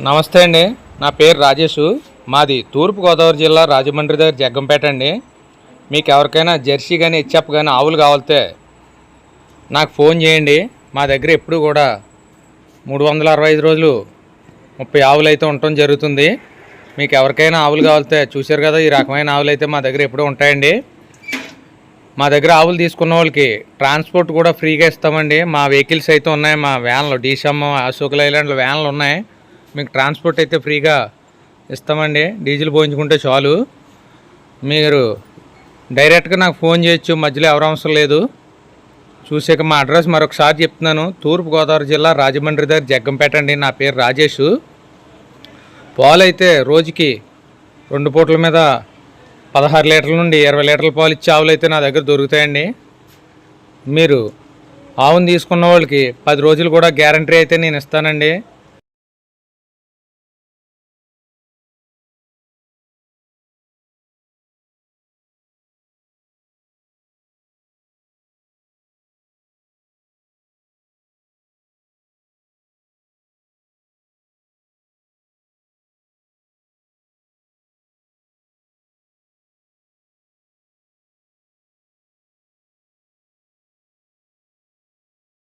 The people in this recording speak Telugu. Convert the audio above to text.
నమస్తే అండి. నా పేరు రాజేషు. మాది తూర్పుగోదావరి జిల్లా రాజమండ్రి దగ్గర జగ్గంపేట అండి. మీకు ఎవరికైనా జెర్సీ కానీ హెచ్ఎఫ్ కానీ ఆవులు కావాలితే నాకు ఫోన్ చేయండి. మా దగ్గర ఎప్పుడు కూడా 365 రోజులు 30 ఆవులు అయితే ఉండటం జరుగుతుంది. మీకు ఎవరికైనా ఆవులు కావాలితే చూశారు కదా, ఈ రకమైన ఆవులు అయితే మా దగ్గర ఎప్పుడూ ఉంటాయండి. మా దగ్గర ఆవులు తీసుకున్న వాళ్ళకి ట్రాన్స్పోర్ట్ కూడా ఫ్రీగా ఇస్తామండి. మా వెహికల్స్ అయితే ఉన్నాయి, మా వ్యాన్లు డీసమ్ అశోక్ లైలాండ్లో వ్యాన్లు ఉన్నాయి. మీకు ట్రాన్స్పోర్ట్ అయితే ఫ్రీగా ఇస్తామండి. డీజిల్ పోయించుకుంటే చాలు. మీరు డైరెక్ట్గా నాకు ఫోన్ చేయొచ్చు, మధ్యలో ఎవరు అవసరం లేదు. చూసాక మా అడ్రస్ మరొకసారి చెప్తున్నాను. తూర్పుగోదావరి జిల్లా రాజమండ్రి దగ్గర జగ్గంపేట అండి. నా పేరు రాజేషు. పాలు అయితే రోజుకి 2 పూటల మీద 16 లీటర్ల నుండి 20 లీటర్ల పాలు ఇచ్చే ఆవులు అయితే నా దగ్గర దొరుకుతాయండి. మీరు ఆవును తీసుకున్న వాళ్ళకి 10 రోజులు కూడా గ్యారంటీ అయితే నేను ఇస్తానండి.